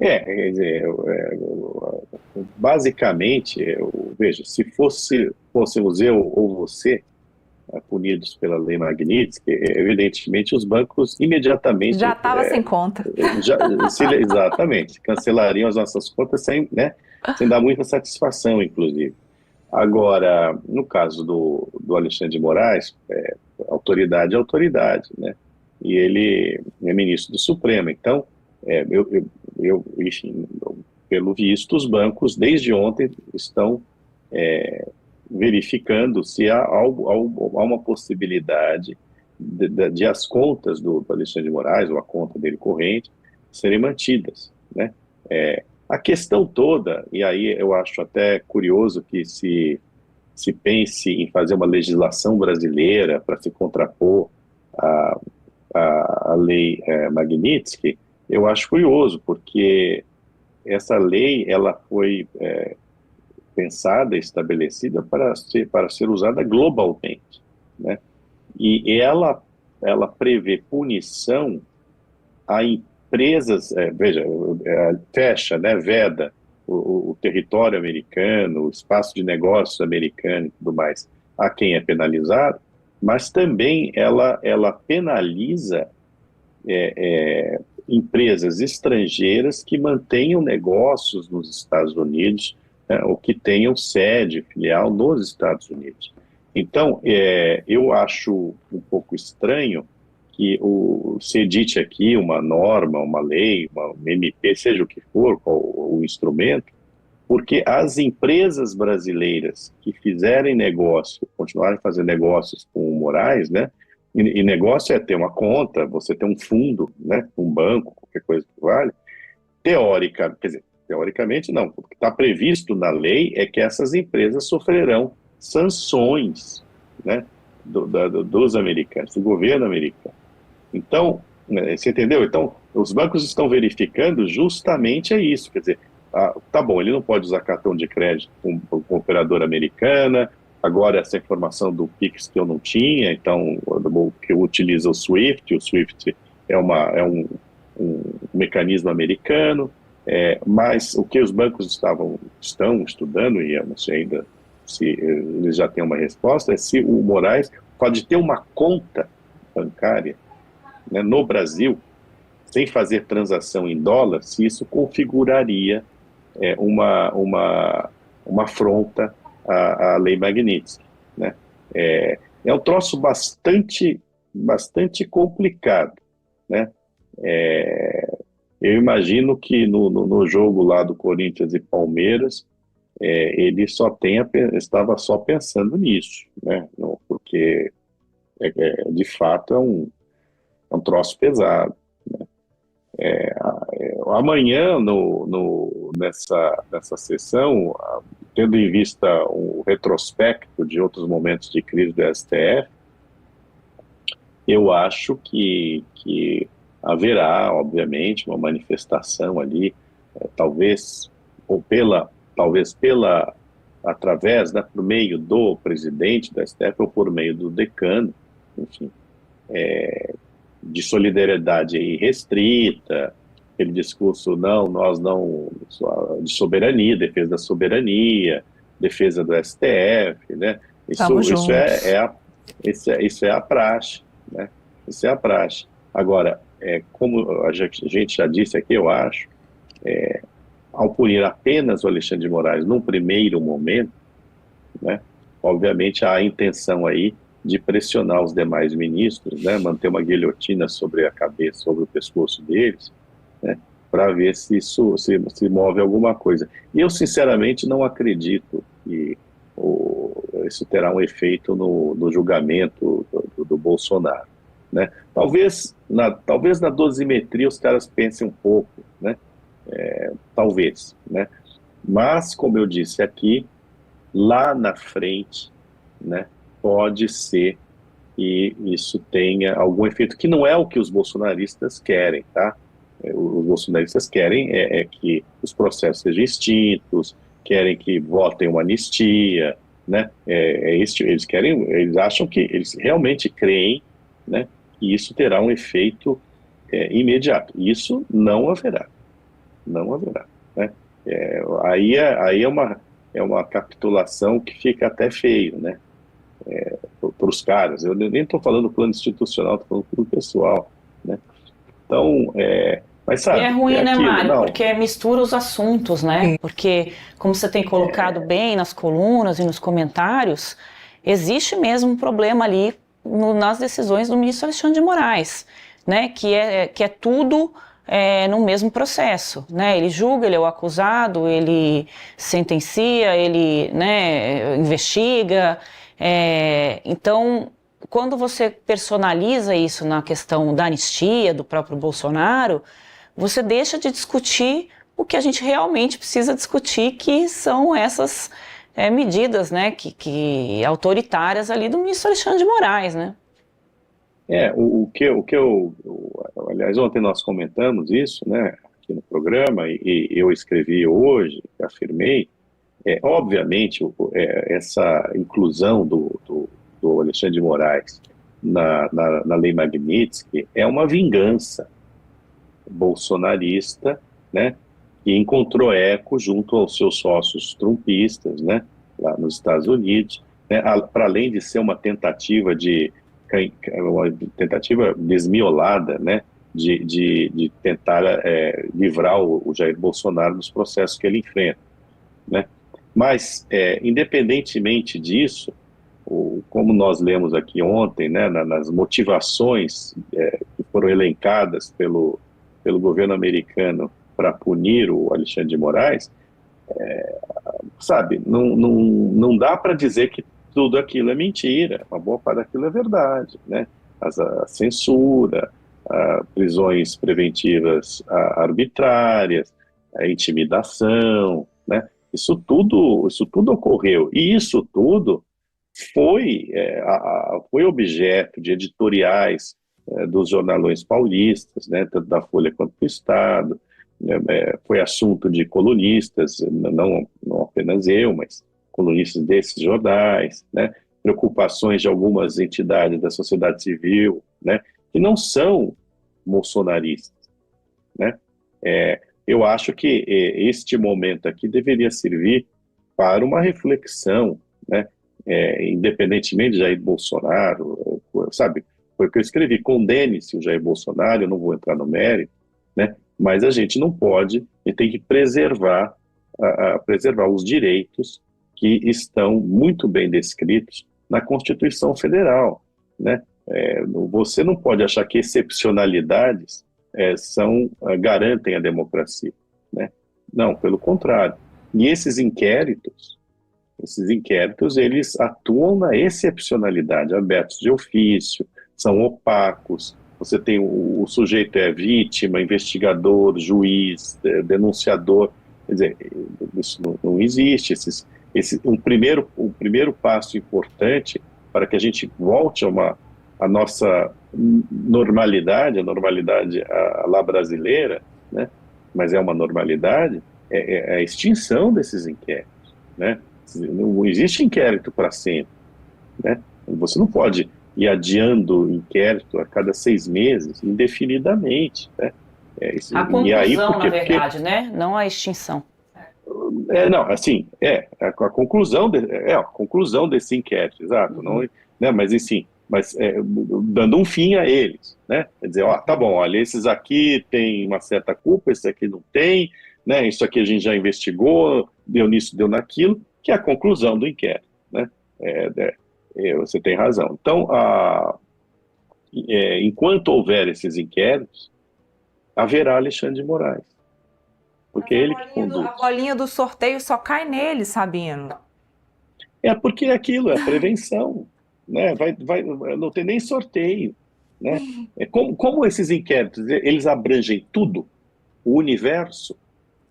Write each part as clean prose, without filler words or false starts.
quer dizer, basicamente, veja, se fôssemos eu ou você punidos pela lei Magnitsky, evidentemente os bancos Já imediatamente, estava sem conta. já, exatamente, cancelariam as nossas contas sem, né, sem dar muita satisfação, inclusive. Agora, no caso do Alexandre de Moraes, autoridade é autoridade, né? E ele é ministro do Supremo. Então, enfim, pelo visto, os bancos, desde ontem, estão verificando se há uma possibilidade de as contas do Alexandre de Moraes, ou a conta dele corrente, serem mantidas, né? A questão toda, e aí eu acho até curioso que se pense em fazer uma legislação brasileira para se contrapor à, à lei Magnitsky, eu acho curioso, porque essa lei ela foi pensada, estabelecida para ser usada globalmente, né? E ela prevê punição a empresas, veja, fecha, né, veda o território americano, o espaço de negócios americano e tudo mais, a quem é penalizado, mas também ela penaliza empresas estrangeiras que mantenham negócios nos Estados Unidos, né, ou que tenham sede, filial nos Estados Unidos. Então, eu acho um pouco estranho que se edite aqui uma norma, uma lei, uma MP, seja o que for, qual o instrumento, porque as empresas brasileiras que fizerem negócio, continuarem a fazer negócios com o Moraes, né? E negócio é ter uma conta, você ter um fundo, né? Um banco, qualquer coisa que vale. Quer dizer, teoricamente não. O que está previsto na lei é que essas empresas sofrerão sanções, né? Dos americanos, do governo americano. Então, você entendeu? Então, os bancos estão verificando justamente isso, quer dizer, tá bom, ele não pode usar cartão de crédito com operadora americana, agora essa informação do Pix que eu não tinha, então, que eu utilizo o SWIFT um mecanismo americano, mas o que os bancos estão estudando, e eu não sei ainda se eles já têm uma resposta, é se o Moraes pode ter uma conta bancária, né, no Brasil, sem fazer transação em dólar, se isso configuraria uma afronta à lei Magnitsky, né? Um troço bastante complicado, né? Eu imagino que no jogo lá do Corinthians e Palmeiras, ele estava só pensando nisso, né? Porque de fato é um troço pesado. Amanhã, nessa sessão, tendo em vista o retrospecto de outros momentos de crise do STF, eu acho que haverá, obviamente, uma manifestação ali, talvez, através, né, por meio do presidente do STF ou por meio do decano, enfim, de solidariedade irrestrita, aquele discurso, não, nós não, de soberania, defesa da soberania, defesa do STF, né? Estamos juntos. Isso é a praxe, né? Isso é a praxe. Agora, como a gente já disse aqui, eu acho, ao punir apenas o Alexandre de Moraes num primeiro momento, né? Obviamente há a intenção aí de pressionar os demais ministros, né, manter uma guilhotina sobre a cabeça, sobre o pescoço deles, né, para ver se isso se move alguma coisa. E eu, sinceramente, não acredito que isso terá um efeito no julgamento do Bolsonaro, né? Talvez na dosimetria os caras pensem um pouco, né? Talvez, né? Mas, como eu disse aqui, lá na frente, né, pode ser que isso tenha algum efeito, que não é o que os bolsonaristas querem, tá? Os bolsonaristas querem que os processos sejam extintos, querem que votem uma anistia, né? Eles acham que, eles realmente creem, né, que isso terá um efeito imediato. Isso não haverá. Não haverá, né? Aí é uma capitulação que fica até feio, né? Para os caras. Eu nem estou falando do plano institucional, estou falando do pessoal, né? Então, mas E é sabe, é ruim, né, aquilo, Mário? não. Porque mistura os assuntos, né? Porque, como você tem colocado bem nas colunas e nos comentários, existe mesmo um problema ali nas decisões do ministro Alexandre de Moraes, né? Que é tudo no mesmo processo, né? Ele julga, ele é o acusado, ele sentencia, ele, né, investiga. Então, quando você personaliza isso na questão da anistia do próprio Bolsonaro, você deixa de discutir o que a gente realmente precisa discutir, que são essas medidas, né, que autoritárias ali do ministro Alexandre de Moraes, né? Aliás, ontem nós comentamos isso, né, aqui no programa, e eu escrevi hoje, afirmei, obviamente, essa inclusão do Alexandre de Moraes na Lei Magnitsky é uma vingança bolsonarista, né, que encontrou eco junto aos seus sócios trumpistas, né, lá nos Estados Unidos, né, para além de ser uma tentativa desmiolada, né, de tentar livrar o Jair Bolsonaro dos processos que ele enfrenta, né. Mas, independentemente disso, como nós lemos aqui ontem, né, nas motivações que foram elencadas pelo governo americano para punir o Alexandre de Moraes, sabe, não dá para dizer que tudo aquilo é mentira, uma boa parte daquilo é verdade, né? A censura, prisões preventivas arbitrárias, a intimidação, né? Isso tudo ocorreu, e isso tudo foi objeto de editoriais dos jornalões paulistas, né, tanto da Folha quanto do Estado, né, foi assunto de colunistas, não apenas eu, mas colunistas desses jornais, né, preocupações de algumas entidades da sociedade civil, né, que não são bolsonaristas, né. Eu acho que este momento aqui deveria servir para uma reflexão, né, independentemente de Jair Bolsonaro, sabe, foi o que eu escrevi, condene-se o Jair Bolsonaro, eu não vou entrar no mérito, né, mas a gente não pode, e tem que preservar os direitos que estão muito bem descritos na Constituição Federal, né. Você não pode achar que excepcionalidades garantem a democracia, né. Não, pelo contrário. E esses inquéritos, eles atuam na excepcionalidade, abertos de ofício, são opacos, você tem o sujeito é vítima, investigador, juiz, denunciador, quer dizer, isso não existe. Um primeiro passo importante para que a gente volte a nossa normalidade, a normalidade lá brasileira, né? Mas é uma normalidade, a extinção desses inquéritos, né? Não existe inquérito para sempre, né? Você não pode ir adiando o inquérito a cada 6 meses, indefinidamente, né? A conclusão, e aí, na verdade, né? Não a extinção. Não, assim, a conclusão desse inquérito, exato, não, né? Mas assim, dando um fim a eles, né? Quer dizer, tá bom, olha, esses aqui têm uma certa culpa, esses aqui não tem, né? Isso aqui a gente já investigou, deu nisso, deu naquilo, que é a conclusão do inquérito, né? Você tem razão. Então, enquanto houver esses inquéritos, haverá Alexandre de Moraes, porque é ele que conduz. A bolinha do sorteio só cai nele, Sabino. Porque aquilo é prevenção, né? Não tem nem sorteio, né? Como esses inquéritos, eles abrangem tudo, o universo,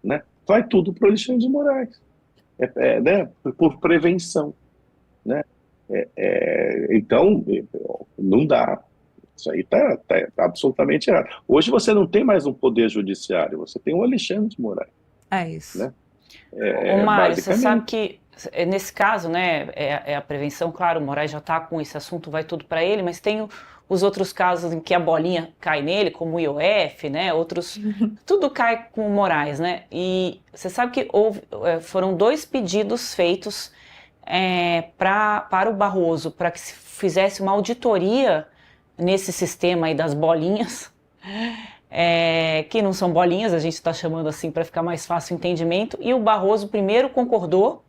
né? Vai tudo para o Alexandre de Moraes, né? Por prevenção, né? Então, não dá. Isso aí tá absolutamente errado. Hoje você não tem mais um poder judiciário, você tem um Alexandre de Moraes. É isso. Né? Mário, você sabe que nesse caso, né, a prevenção, claro, o Moraes já está com esse assunto, vai tudo para ele, mas tem os outros casos em que a bolinha cai nele, como o IOF, né? Outros, tudo cai com o Moraes, né? E você sabe que foram 2 pedidos feitos para o Barroso, para que se fizesse uma auditoria nesse sistema aí das bolinhas, que não são bolinhas, a gente está chamando assim para ficar mais fácil o entendimento, e o Barroso primeiro concordou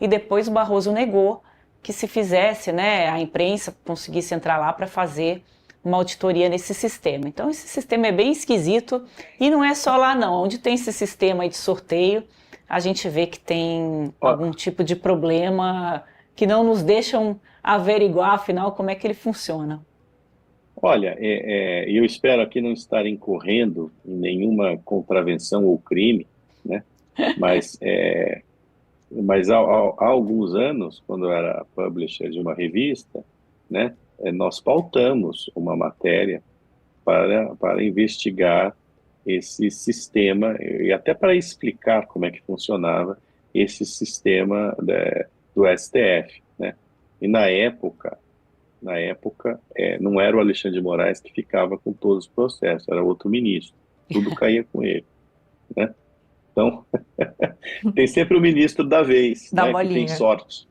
e depois o Barroso negou que se fizesse, né, a imprensa conseguisse entrar lá para fazer uma auditoria nesse sistema. Então esse sistema é bem esquisito e não é só lá não, onde tem esse sistema aí de sorteio, a gente vê que tem algum tipo de problema que não nos deixam averiguar, afinal, como é que ele funciona. Olha, eu espero aqui não estar incorrendo em nenhuma contravenção ou crime, né? Mas, há alguns anos, quando eu era publisher de uma revista, né, nós pautamos uma matéria para investigar esse sistema e até para explicar como é que funcionava esse sistema do STF, né? E na época, não era o Alexandre de Moraes que ficava com todos os processos, era outro ministro. Tudo caía com ele, né? Então, tem sempre o ministro da vez, Da né, que tem bolinha. sorte.